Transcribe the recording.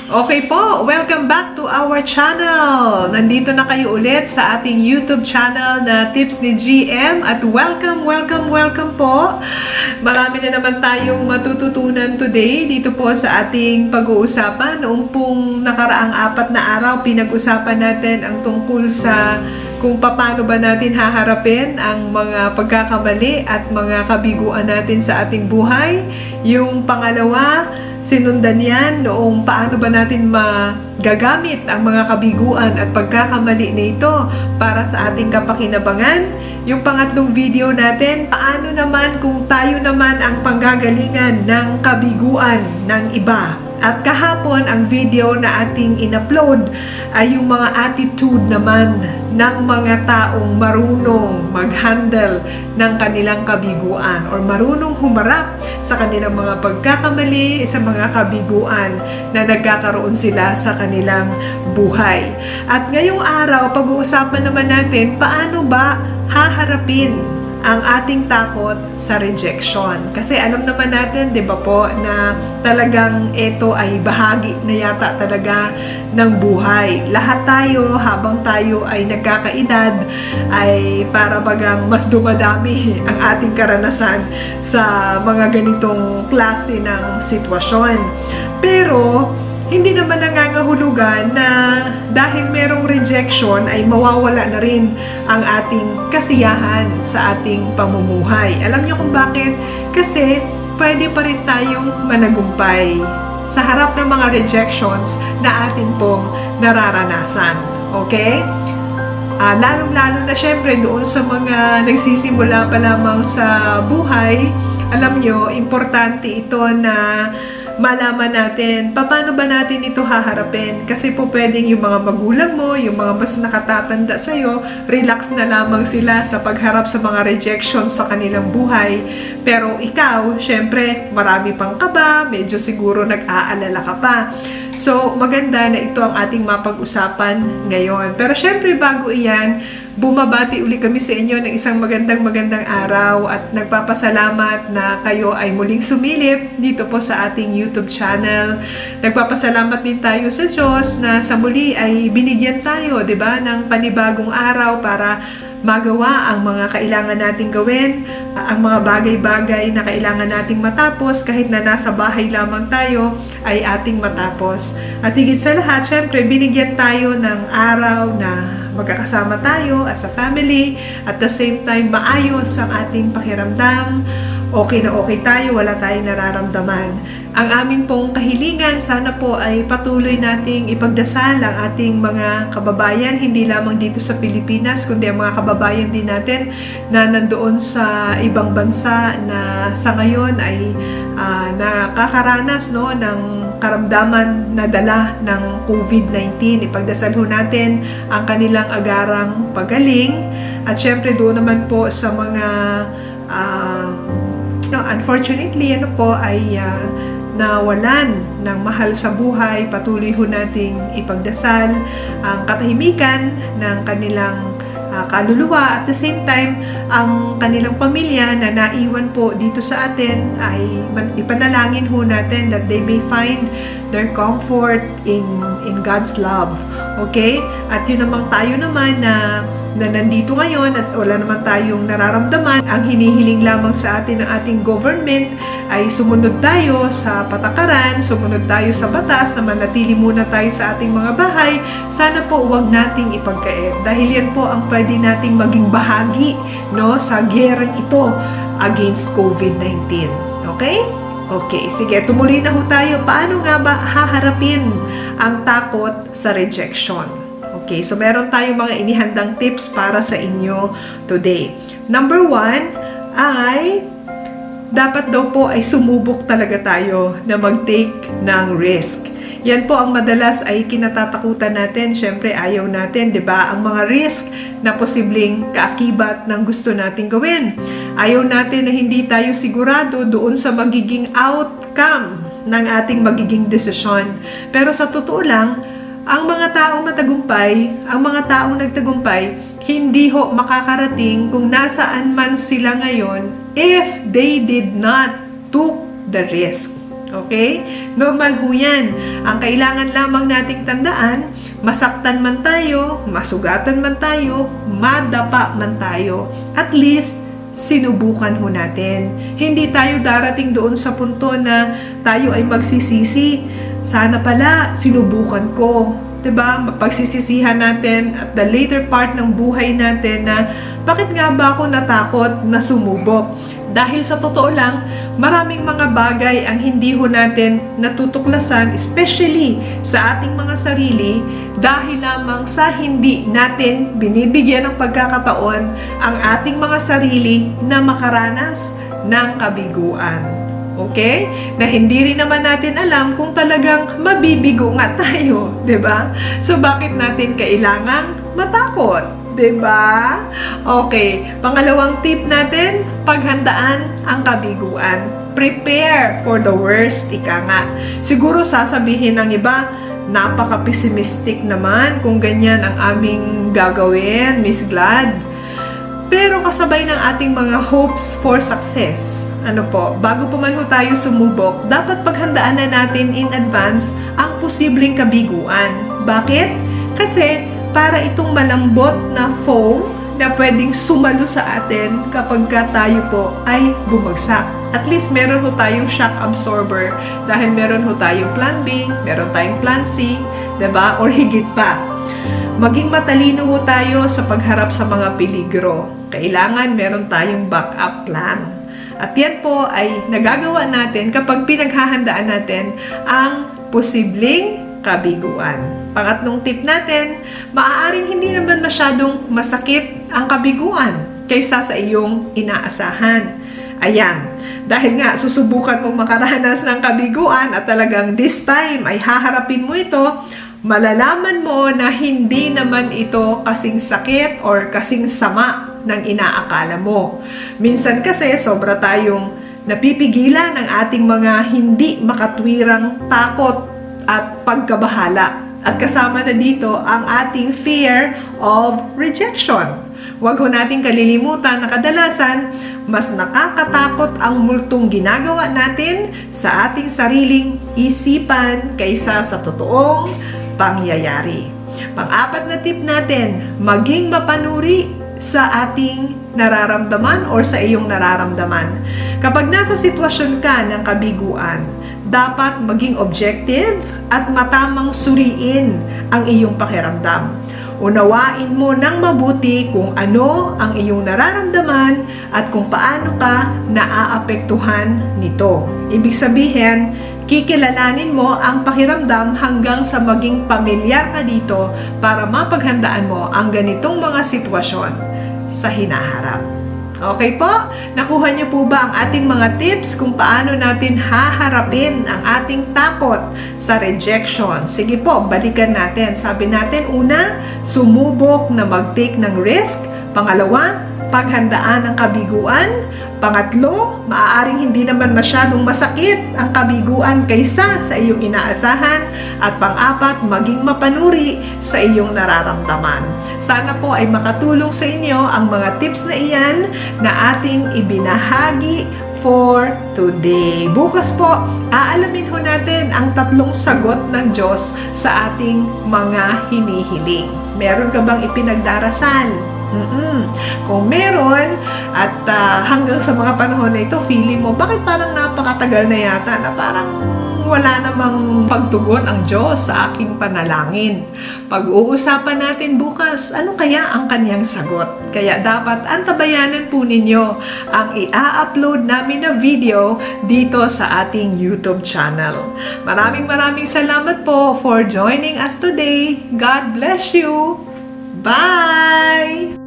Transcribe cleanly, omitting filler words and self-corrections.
Okay po, welcome back to our channel. Nandito na kayo ulit sa ating YouTube channel na Tips ni GM at welcome po. Marami na naman tayong matututunan today dito po sa ating pag-uusapan. Noong pong nakaraang 4 na araw, pinag-usapan natin ang tungkol sa kung paano ba natin haharapin ang mga pagkakamali at mga kabiguan natin sa ating buhay. Yung pangalawa, sinundan yan noong paano ba natin magagamit ang mga kabiguan at pagkakamali na ito para sa ating kapakinabangan. Yung pangatlong video natin, paano naman kung tayo naman ang panggagalingan ng kabiguan ng iba. At kahapon, ang video na ating in-upload ay yung mga attitude naman ng mga taong marunong mag-handle ng kanilang kabiguan or marunong humarap sa kanilang mga pagkakamali, sa mga kabiguan na nagkakaroon sila sa kanilang buhay. At ngayong araw, pag-uusapan naman natin paano ba haharapin ang ating takot sa rejection. Kasi alam naman natin, di ba po, na talagang ito ay bahagi na yata talaga ng buhay. Lahat tayo, habang tayo ay nagkakaedad, ay para bagang mas dumadami ang ating karanasan sa mga ganitong klase ng sitwasyon. Pero, hindi naman nangangahulugan na dahil merong rejection ay mawawala na rin ang ating kasiyahan sa ating pamumuhay. Alam niyo kung bakit? Kasi pwede pa rin tayong managumpay sa harap ng mga rejections na atin pong nararanasan. Okay? Lalong-lalo na syempre doon sa mga nagsisimula pa lamang sa buhay, alam nyo, importante ito na malaman natin paano ba natin ito haharapin. Kasi po pwedeng yung mga magulang mo, yung mga mas nakatatanda sa'yo, relax na lamang sila sa pagharap sa mga rejection sa kanilang buhay. Pero ikaw, syempre, marami pang kaba, medyo siguro nag-aalala ka pa. So, maganda na ito ang ating mapag-usapan ngayon. Pero syempre, bago iyan, bumabati uli kami sa inyo ng isang magandang araw at nagpapasalamat na kayo ay muling sumilip dito po sa ating YouTube channel. Nagpapasalamat din tayo sa Diyos na sa muli ay binigyan tayo, 'di ba, ng panibagong araw para magawa ang mga kailangan nating gawin, ang mga bagay-bagay na kailangan nating matapos kahit na nasa bahay lamang tayo ay ating matapos. At higit sa lahat, syempre, binigyan tayo ng araw na magkakasama tayo as a family, at the same time, maayos ang ating pakiramdam, okay na okay tayo, wala tayong nararamdaman. Ang amin pong kahilingan, sana po ay patuloy nating ipagdasal ang ating mga kababayan, hindi lamang dito sa Pilipinas, kundi ang mga kababayan din natin na nandoon sa ibang bansa na sa ngayon ay nakakaranas ng karamdaman na dala ng COVID-19. Ipagdasal ho natin ang kanilang agarang pagaling. At syempre doon naman po sa mga unfortunately ay nawalan ng mahal sa buhay, patuloy ho nating ipagdasal ang katahimikan ng kanilang kaluluwa. At the same time, ang kanilang pamilya na naiwan po dito sa atin ay ipanalangin ho natin that they may find their comfort in God's love. Okay? At yun namang tayo naman na nandito ngayon at wala naman tayong nararamdaman. Ang hinihiling lamang sa atin ng ating government ay sumunod tayo sa patakaran, sumunod tayo sa batas, na manatili muna tayo sa ating mga bahay. Sana po huwag nating ipagkait dahil yan po ang pwede nating maging bahagi sa gyerang ito against COVID-19. Okay? Okay, sige, tumuloy na ho tayo. Paano nga ba haharapin ang takot sa rejection? Okay, so meron tayong mga inihandang tips para sa inyo today. Number 1 ay dapat daw po ay sumubok talaga tayo na mag-take ng risk. Yan po ang madalas ay kinatatakutan natin. Syempre, ayaw natin, 'di ba? Ang mga risk na posibleng kaakibat ng gusto nating gawin. Ayaw natin na hindi tayo sigurado doon sa magiging outcome ng ating magiging desisyon. Pero sa totoo lang, ang mga taong nagtagumpay, hindi ho makakarating kung nasaan man sila ngayon if they did not took the risk. Okay? Normal ho yan. Ang kailangan lamang nating tandaan, masaktan man tayo, masugatan man tayo, madapa man tayo, at least, sinubukan ho natin. Hindi tayo darating doon sa punto na tayo ay magsisisi. Sana pala, sinubukan ko. Diba? Pagsisisihan natin at the later part ng buhay natin na bakit nga ba ako natakot na sumubok? Dahil sa totoo lang, maraming mga bagay ang hindi ho natin natutuklasan, especially sa ating mga sarili, dahil lamang sa hindi natin binibigyan ng pagkakataon ang ating mga sarili na makaranas ng kabiguan. Okay? Na hindi rin naman natin alam kung talagang mabibigo nga tayo, 'di ba? So bakit natin kailangang matakot, 'di ba? Okay, pangalawang tip natin, paghandaan ang kabiguan. Prepare for the worst, ika nga. Siguro sasabihin ng iba, napaka-pessimistic naman kung ganyan ang aming gagawin, Miss Glad. Pero kasabay ng ating mga hopes for success, bago pa man ho tayo sumubok, dapat paghandaan na natin in advance ang posibleng kabiguan. Bakit? Kasi para itong malambot na foam na pwedeng sumalo sa atin kapag tayo po ay bumagsak. At least meron ho tayong shock absorber dahil meron ho tayong plan B, meron tayong plan C, diba? Or higit pa. Maging matalino ho tayo sa pagharap sa mga peligro. Kailangan meron tayong backup plan. At yan po ay nagagawa natin kapag pinaghahandaan natin ang posibleng kabiguan. Pangatlong tip natin, maaaring hindi naman masyadong masakit ang kabiguan kaysa sa iyong inaasahan. Ayan, dahil nga susubukan mong makaranas ng kabiguan at talagang this time ay haharapin mo ito, malalaman mo na hindi naman ito kasing sakit or kasing sama ng inaakala mo. Minsan kasi sobra tayong napipigilan ng ating mga hindi makatwirang takot at pagkabahala. At kasama na dito ang ating fear of rejection. Huwag ho nating kalilimutan na kadalasan, mas nakakatakot ang multong ginagawa natin sa ating sariling isipan kaysa sa totoong pangyayari. Pang-apat na tip natin, maging mapanuri sa ating nararamdaman or sa iyong nararamdaman. Kapag nasa sitwasyon ka ng kabiguan, dapat maging objective at matamang suriin ang iyong pakiramdam. Unawain mo ng mabuti kung ano ang iyong nararamdaman at kung paano ka naaapektuhan nito. Ibig sabihin, kikilalanin mo ang pakiramdam hanggang sa maging pamilyar ka dito para mapaghandaan mo ang ganitong mga sitwasyon sa hinaharap. Okay po? Nakuha niyo po ba ang ating mga tips kung paano natin haharapin ang ating takot sa rejection? Sige po, balikan natin. Sabi natin, una, sumubok na mag-take ng risk. Pangalawa, paghandaan ang kabiguan. Pangatlo, maaaring hindi naman masyadong masakit ang kabiguan kaysa sa iyong inaasahan. At pang-apat, maging mapanuri sa iyong nararamdaman. Sana po ay makatulong sa inyo ang mga tips na iyan na ating ibinahagi for today. Bukas po, aalamin ho natin ang 3 sagot ng Diyos sa ating mga hinihiling. Meron ka bang ipinagdarasal? Kung meron at hanggang sa mga panahon na ito, feeling mo, bakit parang napakatagal na yata na parang wala namang pagtugon ang Diyos sa aking panalangin. Pag-uusapan natin bukas, ano kaya ang kanyang sagot? Kaya dapat antabayanan po ninyo ang i-upload namin na video dito sa ating YouTube channel. Maraming salamat po for joining us today. God bless you! Bye!